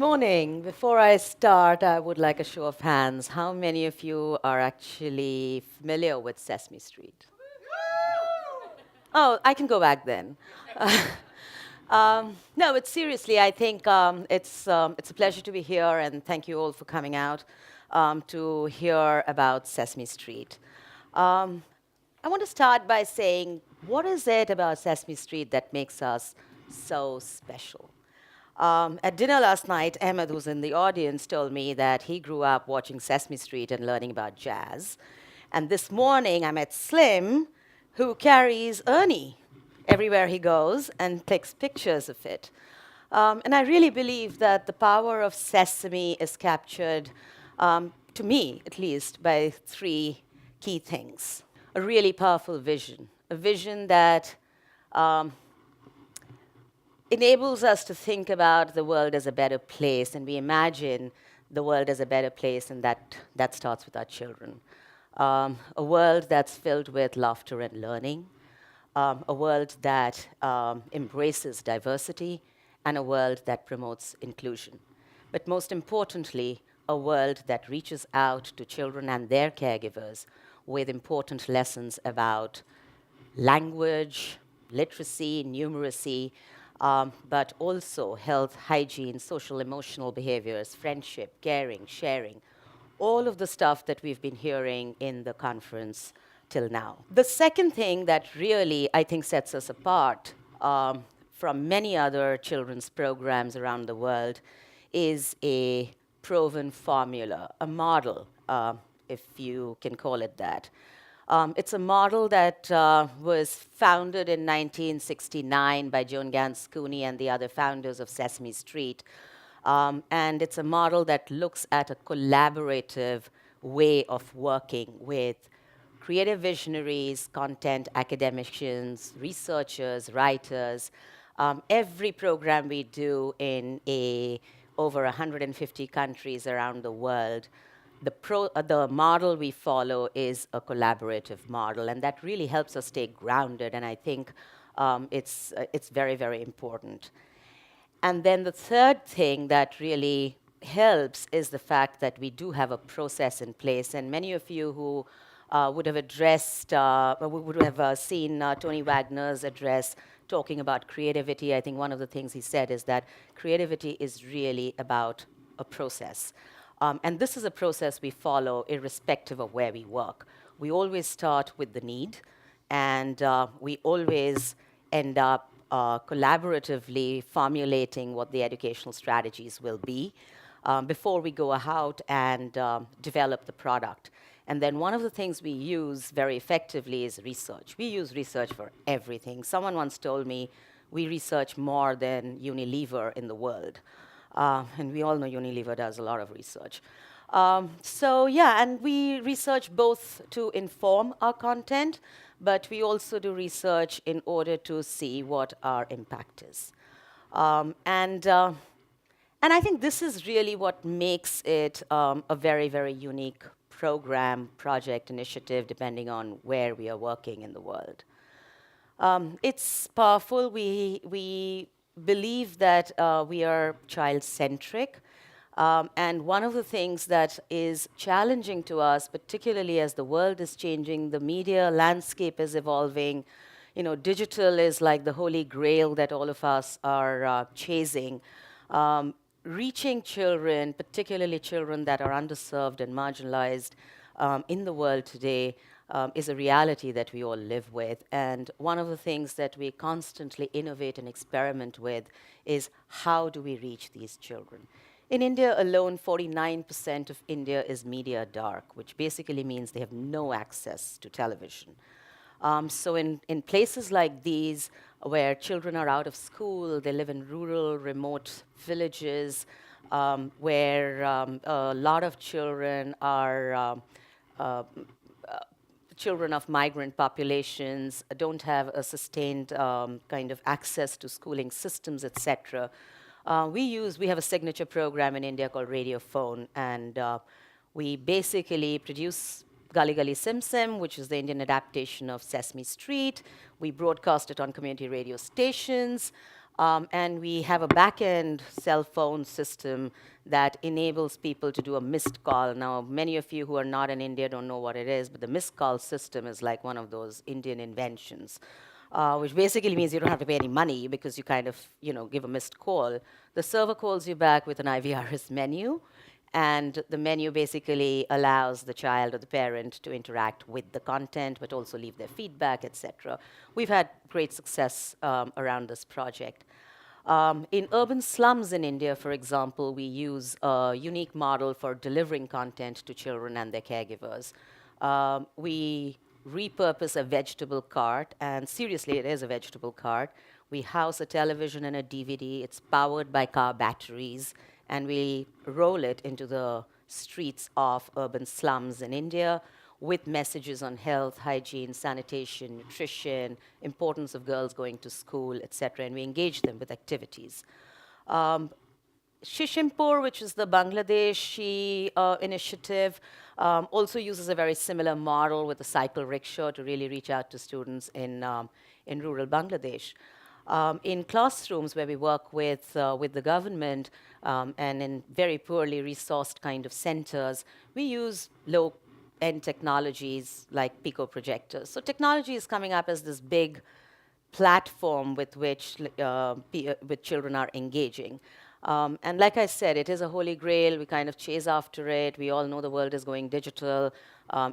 morning. Before I start, I would like a show of hands. How many of you are actually familiar with Sesame Street? Oh, I can go back then. No, but seriously, I think it's a pleasure to be here, and thank you all for coming out to hear about Sesame Street. Um, I want to start by saying, what is it about Sesame Street that makes us so special? At dinner last night, Ahmed, who's in the audience, told me that he grew up watching Sesame Street and learning about jazz. And this morning, I met Slim, who carries Ernie everywhere he goes and takes pictures of it. And I really believe that the power of Sesame is captured, to me at least, by three key things. A really powerful vision, a vision that um, enables us to think about the world as a better place, and we imagine the world as a better place, and that starts with our children. A world that's filled with laughter and learning, a world that embraces diversity, and a world that promotes inclusion. But most importantly, a world that reaches out to children and their caregivers with important lessons about language, literacy, numeracy, but also health, hygiene, social, emotional behaviors, friendship, caring, sharing, all of the stuff that we've been hearing in the conference till now. The second thing that really, I think, sets us apart from many other children's programs around the world is a proven formula, a model, if you can call it that. It's a model that was founded in 1969 by Joan Gans Cooney and the other founders of Sesame Street. And it's a model that looks at a collaborative way of working with creative visionaries, content academicians, researchers, writers. Every program we do in over 150 countries around the world, the model we follow is a collaborative model, and that really helps us stay grounded, and I think it's very, very important. And then the third thing that really helps is the fact that we do have a process in place, and many of you who would have addressed, would have seen Tony Wagner's address talking about creativity. I think one of the things he said is that creativity is really about a process. And this is a process we follow irrespective of where we work. We always start with the need, and we always end up collaboratively formulating what the educational strategies will be before we go out and develop the product. And then one of the things we use very effectively is research. We use research for everything. Someone once told me we research more than Unilever in the world. And we all know Unilever does a lot of research. So yeah, and we research both to inform our content, but we also do research in order to see what our impact is. And I think this is really what makes it a very, very unique program, project, initiative, depending on where we are working in the world. It's powerful. We believe that we are child-centric. And one of the things that is challenging to us, particularly as the world is changing, the media landscape is evolving, digital is like the holy grail that all of us are chasing. Reaching children, particularly children that are underserved and marginalized in the world today, is a reality that we all live with. And one of the things that we constantly innovate and experiment with is how do we reach these children? In India alone, 49% of India is media dark, which basically means they have no access to television. So in places like these, where children are out of school, they live in rural, remote villages, where a lot of children are children of migrant populations, don't have a sustained kind of access to schooling systems, etc. We have a signature program in India called Radio Phone, and we basically produce Galli Galli Sim Sim, which is the Indian adaptation of Sesame Street. We broadcast it on community radio stations. And we have a back-end cell phone system that enables people to do a missed call. Now, many of you who are not in India don't know what it is, but the missed call system is like one of those Indian inventions, which basically means you don't have to pay any money because you kind of, give a missed call. The server calls you back with an IVRS menu, and the menu basically allows the child or the parent to interact with the content, but also leave their feedback, etc. We've had great success around this project. In urban slums in India, for example, we use a unique model for delivering content to children and their caregivers. We repurpose a vegetable cart, and seriously, it is a vegetable cart. We house a television and a DVD. It's powered by car batteries, and we roll it into the streets of urban slums in India with messages on health, hygiene, sanitation, nutrition, importance of girls going to school, etc., and we engage them with activities. Shishimpur, which is the Bangladeshi initiative, also uses a very similar model with a cycle rickshaw to really reach out to students in rural Bangladesh. In classrooms where we work with the government and in very poorly resourced kind of centers, we use low-end technologies like pico projectors. So technology is coming up as this big platform with which with children are engaging. And like I said, it is a holy grail. We kind of chase after it. We all know the world is going digital.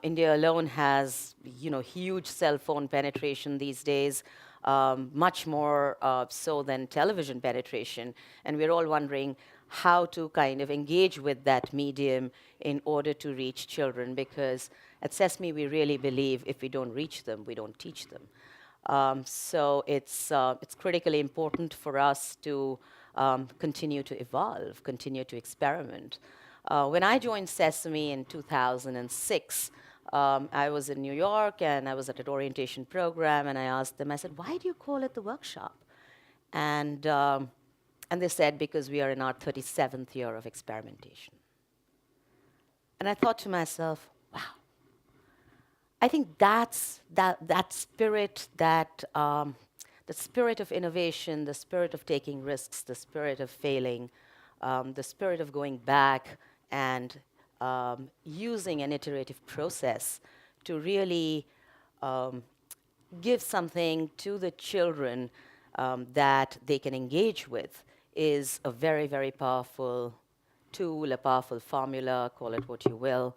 India alone has, huge cell phone penetration these days, much more so than television penetration. And we're all wondering how to kind of engage with that medium in order to reach children, because at Sesame we really believe if we don't reach them, we don't teach them. So it's critically important for us to continue to evolve, continue to experiment. When I joined Sesame in 2006, I was in New York and I was at an orientation program, and I asked them, I said, why do you call it the workshop? And they said, because we are in our 37th year of experimentation. And I thought to myself, wow, I think that spirit, the spirit of innovation, the spirit of taking risks, the spirit of failing, the spirit of going back and using an iterative process to really give something to the children that they can engage with is a very, very powerful tool, a powerful formula, call it what you will,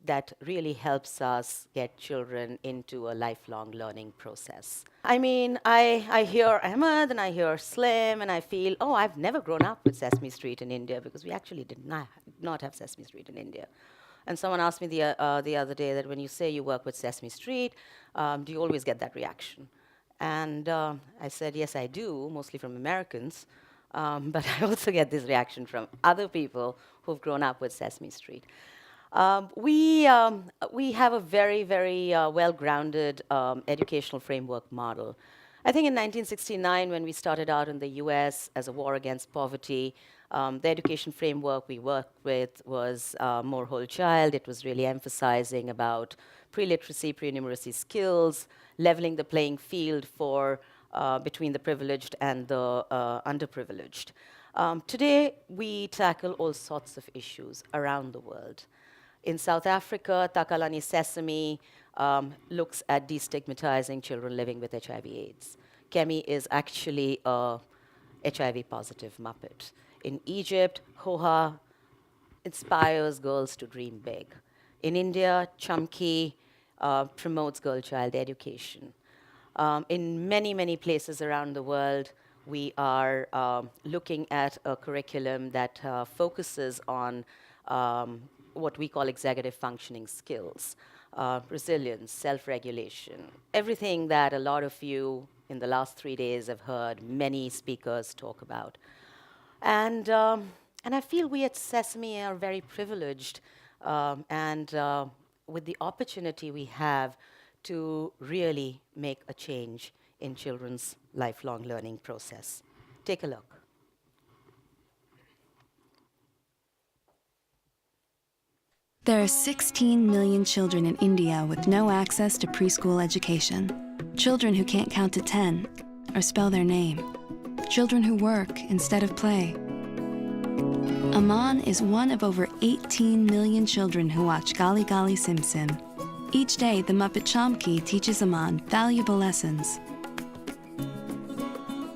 that really helps us get children into a lifelong learning process. I mean, I hear Ahmed and I hear Slim and I feel, oh, I've never grown up with Sesame Street in India, because we actually did not have Sesame Street in India. And someone asked me the other day that when you say you work with Sesame Street, do you always get that reaction? And I said, yes, I do, mostly from Americans. But I also get this reaction from other people who've grown up with Sesame Street. We have a very, very well-grounded educational framework model. I think in 1969, when we started out in the US as a war against poverty, the education framework we worked with was more whole child. It was really emphasizing about pre-literacy, pre-numeracy skills, leveling the playing field for between the privileged and the underprivileged. Today, we tackle all sorts of issues around the world. In South Africa, Takalani Sesame looks at destigmatizing children living with HIV/AIDS. Kemi is actually a HIV-positive Muppet. In Egypt, Hoha inspires girls to dream big. In India, Chumki promotes girl-child education. In many, many places around the world, we are looking at a curriculum that focuses on what we call executive functioning skills, resilience, self-regulation, everything that a lot of you in the last 3 days have heard many speakers talk about. And I feel we at Sesame are very privileged with the opportunity we have to really make a change in children's lifelong learning process. Take a look. There are 16 million children in India with no access to preschool education. Children who can't count to 10 or spell their name. children who work instead of play. Aman is one of over 18 million children who watch Galli Galli Sim Sim. Each day, the Muppet Chomky teaches Aman valuable lessons.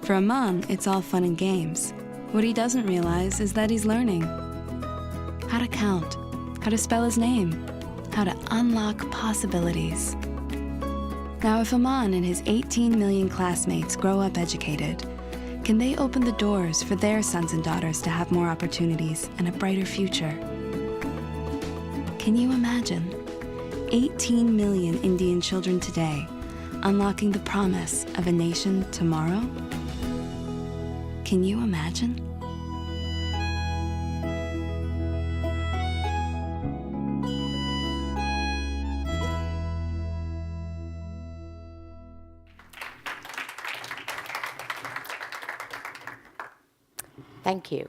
For Aman, it's all fun and games. What he doesn't realize is that he's learning how to count, how to spell his name, how to unlock possibilities. Now, if Aman and his 18 million classmates grow up educated, can they open the doors for their sons and daughters to have more opportunities and a brighter future? Can you imagine 18 million Indian children today unlocking the promise of a nation tomorrow? Can you imagine? Thank you.